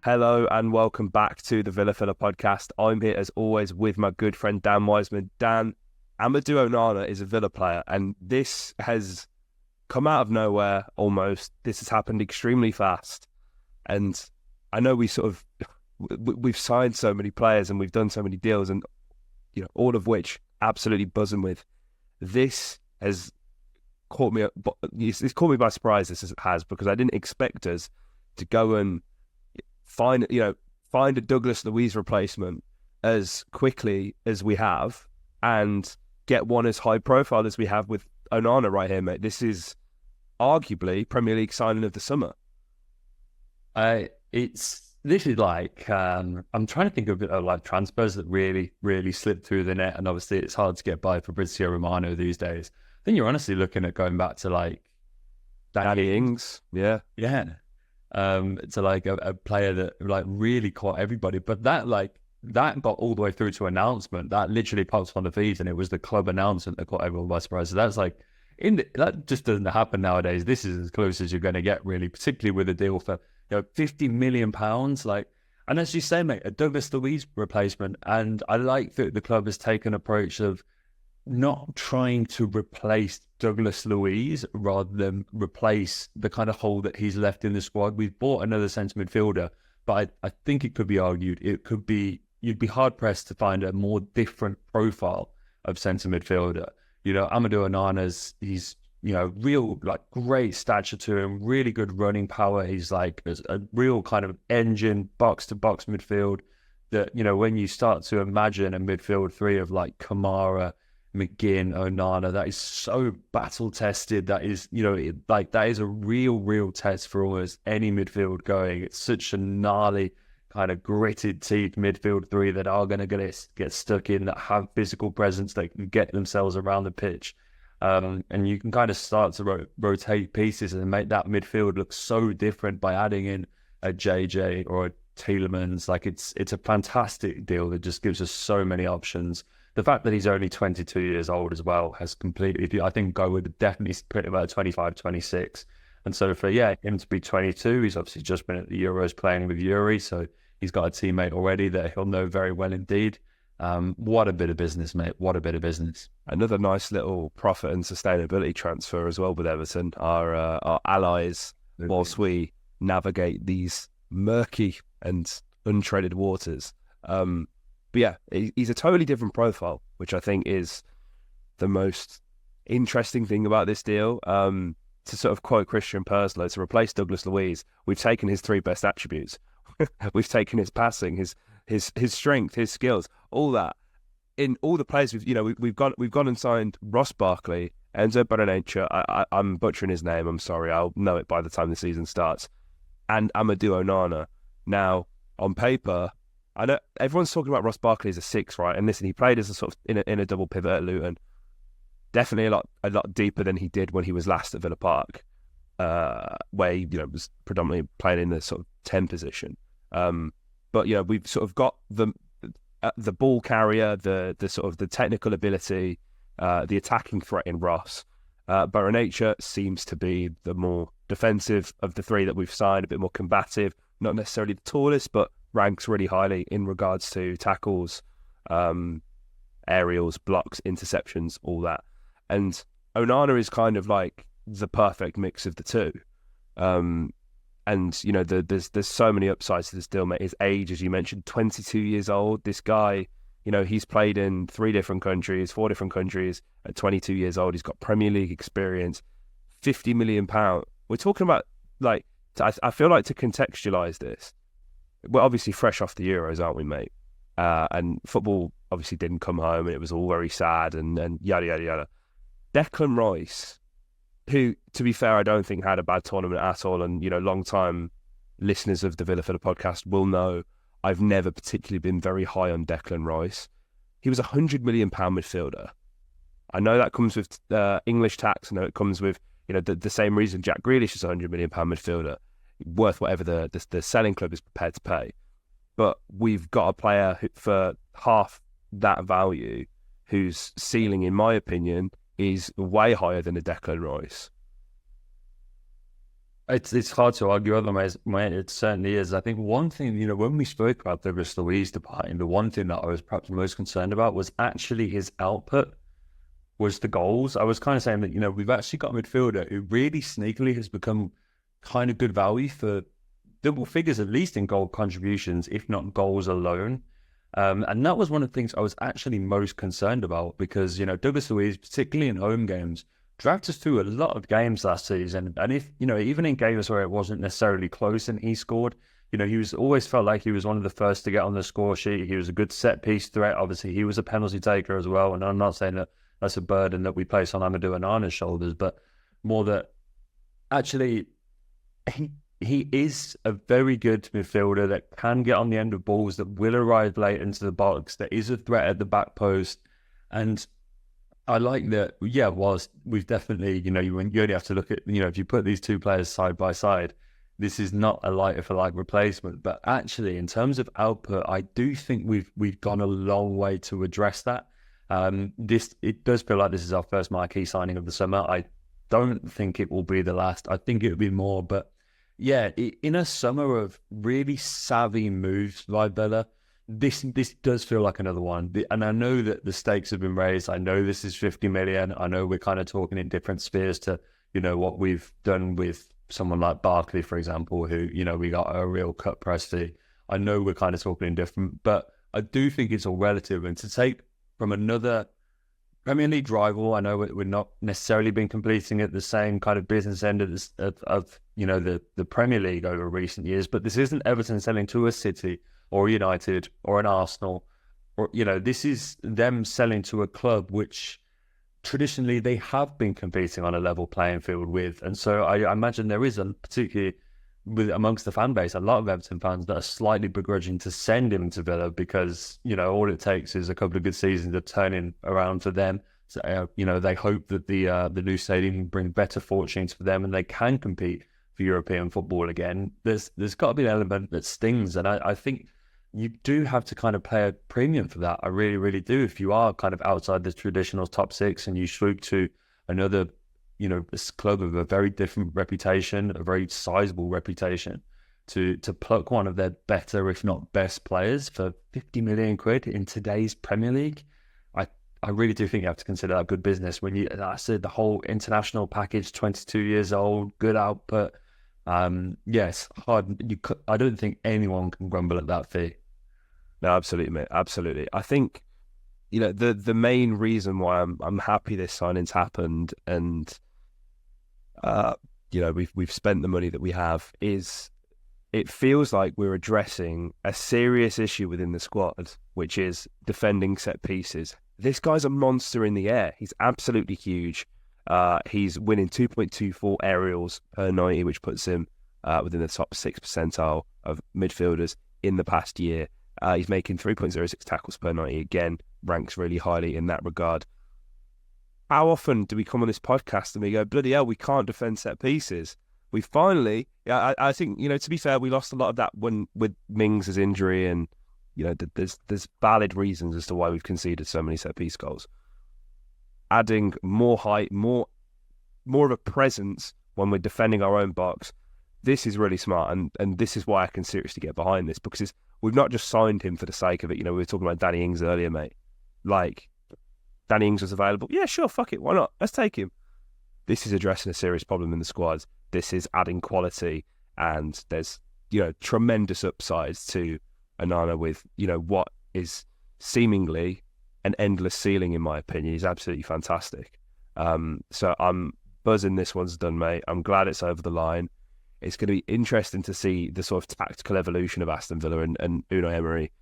Hello and welcome back to the Villa Filler podcast. I'm here as always with my good friend Dan Wiseman. Dan, Amadou Onana is a Villa player, and this has come out of nowhere almost. This has happened extremely fast. And I know we've signed so many players and we've done so many deals, and all of which absolutely buzzing with. This has caught me. It's caught me by surprise. This has, because I didn't expect us to go and find a Douglas Luiz replacement as quickly as we have and get one as high profile as we have with Onana right here, mate. This is arguably Premier League signing of the summer. This is like I'm trying to think of like transfers that really slipped through the net, and obviously it's hard to get by Fabrizio Romano these days. I think you're honestly looking at going back to like Danny Ings, yeah. To like a player that like really caught everybody, but that got all the way through to announcement. That literally popped on the feed, and it was the club announcement that caught everyone by surprise. So that's like that just doesn't happen nowadays. This is as close as you're going to get, really, particularly with a deal for £50 million. Like, and as you say, mate, a Douglas Luiz replacement. And I like that the club has taken an approach of not trying to replace Douglas Luiz rather than replace the kind of hole that he's left in the squad. We've bought another centre midfielder, but I think it could be argued you'd be hard pressed to find a more different profile of centre midfielder. Amadou Onana's, he's real like great stature to him, really good running power. He's like a real kind of engine, box to box midfield that, when you start to imagine a midfield three of like Kamara, McGinn, Onana, that is so battle tested. That is, that is a real test for almost any midfield going. It's such a gnarly kind of gritted teeth midfield three that are going to get stuck in, that have physical presence, that can get themselves around the pitch. And you can kind of start to rotate pieces and make that midfield look so different by adding in a JJ or a Tielemans. Like it's a fantastic deal that just gives us so many options. The fact that he's only 22 years old as well has completely, I think I would definitely put him about 25, 26. And so for him to be 22, he's obviously just been at the Euros playing with Yuri, so he's got a teammate already that he'll know very well indeed. What a bit of business, mate. What a bit of business. Another nice little profit and sustainability transfer as well with Everton, our allies, whilst we navigate these murky and untreaded waters. But yeah, he's a totally different profile, which I think is the most interesting thing about this deal. To sort of quote Christian Perslow, to replace Douglas Luiz, we've taken his three best attributes. We've taken his passing, his strength, his skills, all that. In all the players we've gone and signed Ross Barkley, Enzo Berenencha, I'm butchering his name, I'm sorry, I'll know it by the time the season starts, and Amadou Onana. Now, on paper, I know everyone's talking about Ross Barkley as a six, right? And listen, he played as a sort of in a double pivot at Luton. Definitely a lot deeper than he did when he was last at Villa Park, where he was predominantly playing in the sort of 10 position. But we've sort of got the ball carrier, the sort of the technical ability, the attacking threat in Ross. Berenencha seems to be the more defensive of the three that we've signed, a bit more combative, not necessarily the tallest, but ranks really highly in regards to tackles, aerials, blocks, interceptions, all that. And Onana is kind of like the perfect mix of the two. And there's so many upsides to this deal, mate. His age, as you mentioned, 22 years old. This guy, he's played in 4 different countries at 22 years old. He's got Premier League experience, £50 million. We're talking about, like, I feel like, to contextualise this, we're obviously fresh off the Euros, aren't we, mate? And football obviously didn't come home, and it was all very sad and yada, yada, yada. Declan Rice, who, to be fair, I don't think had a bad tournament at all, and, long-time listeners of the Villa Filler podcast will know I've never particularly been very high on Declan Rice. He was a £100 million midfielder. I know that comes with English tax. I know it comes with, the same reason Jack Grealish is a £100 million midfielder, worth whatever the selling club is prepared to pay. But we've got a player who, for half that value, whose ceiling, in my opinion, is way higher than a Declan Rice. It's hard to argue otherwise, mate. It certainly is. I think one thing, when we spoke about Douglas Luiz departing, the one thing that I was perhaps most concerned about was actually his output, was the goals. I was kind of saying that, we've actually got a midfielder who really sneakily has become kind of good value for double figures, at least in goal contributions, if not goals alone. And that was one of the things I was actually most concerned about because, Douglas Luiz, particularly in home games, dragged us through a lot of games last season. And if, even in games where it wasn't necessarily close and he scored, he was always felt like he was one of the first to get on the score sheet. He was a good set piece threat. Obviously, he was a penalty taker as well. And I'm not saying that that's a burden that we place on Amadou Onana's shoulders, but more that actually he is a very good midfielder that can get on the end of balls, that will arrive late into the box, that is a threat at the back post. And I like that, whilst we've definitely, you only have to look at, if you put these two players side by side, this is not a like-for-like replacement. But actually, in terms of output, I do think we've gone a long way to address that. It does feel like this is our first marquee signing of the summer. I don't think it will be the last. I think it will be more. But yeah, in a summer of really savvy moves by Villa, this does feel like another one. And I know that the stakes have been raised. I know this is 50 million. I know we're kind of talking in different spheres to, what we've done with someone like Barkley, for example, who, we got a real cut price fee. I know we're kind of talking in different, but I do think it's all relative. And to take from another Premier League rival, I know we're not necessarily been completing at the same kind of business end of the Premier League over recent years, but this isn't Everton selling to a City or United or an Arsenal, or this is them selling to a club which traditionally they have been competing on a level playing field with. And so I imagine there is, particularly amongst the fan base, a lot of Everton fans that are slightly begrudging to send him to Villa because, all it takes is a couple of good seasons of turning around for them. So, they hope that the new stadium will bring better fortunes for them and they can compete for European football again. There's got to be an element that stings. And I think you do have to kind of pay a premium for that. I really, really do. If you are kind of outside the traditional top six and you swoop to another, this club of a very different reputation, a very sizable reputation, to pluck one of their better, if not best players for 50 million quid in today's Premier League, I really do think you have to consider that good business. When I said the whole international package, 22 years old, good output. Yes, hard. I don't think anyone can grumble at that fee. No, absolutely, mate. Absolutely. I think, the main reason why I'm happy this signing's happened and, we've spent the money that we have is it feels like we're addressing a serious issue within the squad, which is defending set pieces. This guy's a monster in the air. He's absolutely huge. He's winning 2.24 aerials per 90, which puts him within the top 6 percentile of midfielders in the past year. He's making 3.06 tackles per 90. Again, ranks really highly in that regard. How often do we come on this podcast and we go, bloody hell, we can't defend set pieces? We finally, I think, to be fair, we lost a lot of that with Mings' injury and, there's valid reasons as to why we've conceded so many set piece goals. Adding more height, more of a presence when we're defending our own box, this is really smart. And this is why I can seriously get behind this, because we've not just signed him for the sake of it. We were talking about Danny Ings earlier, mate. Like, Danny Ings was available. Yeah, sure, fuck it. Why not? Let's take him. This is addressing a serious problem in the squad. This is adding quality, and there's, tremendous upsides to Onana with, what is seemingly an endless ceiling, in my opinion. He's absolutely fantastic. So I'm buzzing this one's done, mate. I'm glad it's over the line. It's going to be interesting to see the sort of tactical evolution of Aston Villa and Unai Emery.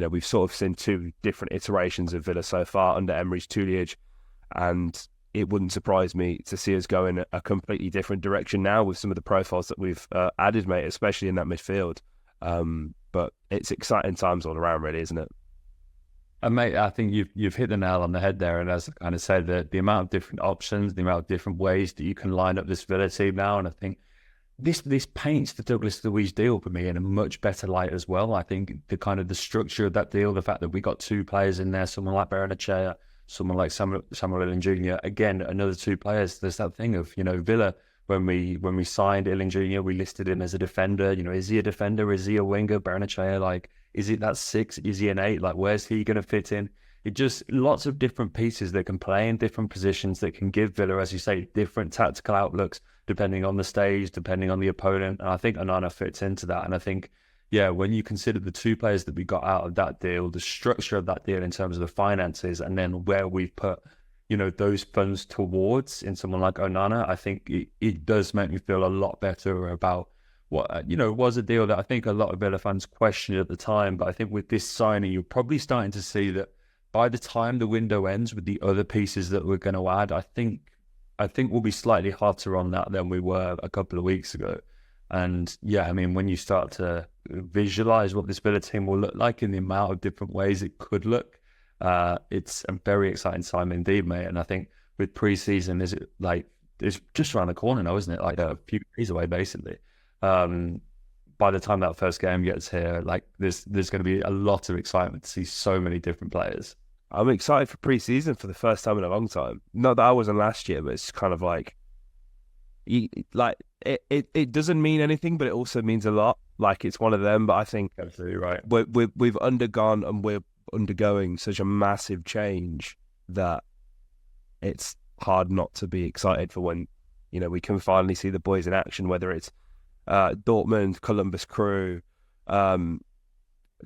We've sort of seen two different iterations of Villa so far under Emery's tutelage, and it wouldn't surprise me to see us go in a completely different direction now with some of the profiles that we've added, mate, especially in that midfield. But it's exciting times all around, really, isn't it? And mate, I think you've hit the nail on the head there. And as I kind of said, the amount of different options, the amount of different ways that you can line up this Villa team now, and I think this paints the Douglas Luiz deal for me in a much better light as well. I think the structure of that deal, the fact that we got two players in there, someone like Barrenechea, someone like Samuel Jr., again, another two players. There's that thing of, Villa when we signed Illing Jr., we listed him as a defender. You know, is he a defender? Is he a winger? Barrenechea, like, is it that 6? Is he an 8? Like, where's he going to fit in? It just lots of different pieces that can play in different positions that can give Villa, as you say, different tactical outlooks depending on the stage, depending on the opponent. And I think Onana fits into that. And I think, yeah, when you consider the 2 players that we got out of that deal, the structure of that deal in terms of the finances, and then where we've put, you know, those funds towards in someone like Onana, I think it does make me feel a lot better about what, you know, was a deal that I think a lot of Villa fans questioned at the time. But I think with this signing, you're probably starting to see that by the time the window ends with the other pieces that we're going to add, I think we'll be slightly hotter on that than we were a couple of weeks ago. And yeah, I mean, when you start to visualize what this Villa team will look like in the amount of different ways it could look, it's a very exciting time indeed, mate. And I think with pre-season, it's just around the corner now, isn't it? Like a few days away, basically. By the time that first game gets here, like there's going to be a lot of excitement to see so many different players. I'm excited for pre-season for the first time in a long time. Not that I wasn't last year, but it's kind of like, it doesn't mean anything, but it also means a lot. Like, it's one of them. But I think Absolutely right. We've undergone and we're undergoing such a massive change that it's hard not to be excited for when, you know, we can finally see the boys in action. Whether it's Dortmund, Columbus Crew,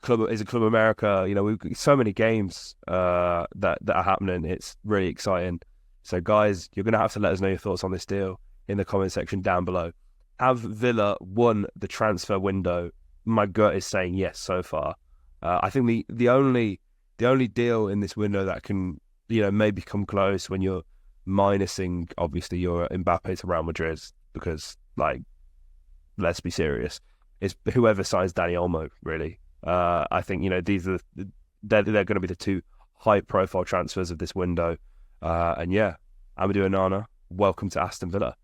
Club America. You know, we've got so many games that are happening. It's really exciting. So, guys, you're going to have to let us know your thoughts on this deal in the comment section down below. Have Villa won the transfer window? My gut is saying yes so far. I think the only deal in this window that can, you know, maybe come close, when you're minusing obviously your Mbappe to Real Madrid, because, like, let's be serious, is whoever signs Dani Olmo, really. I think, you know, they're going to be the 2 high-profile transfers of this window. And yeah, Amadou Onana, welcome to Aston Villa.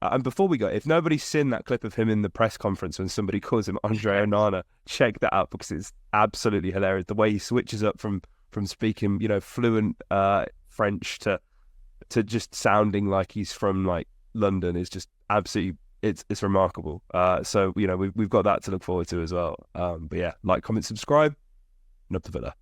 And before we go, if nobody's seen that clip of him in the press conference when somebody calls him Andre Onana, check that out, because it's absolutely hilarious. The way he switches up from speaking, you know, fluent French to just sounding like he's from, like, London is just absolutely, it's remarkable. So, you know, we've got that to look forward to as well. But yeah, like, comment, subscribe, and up to Villa.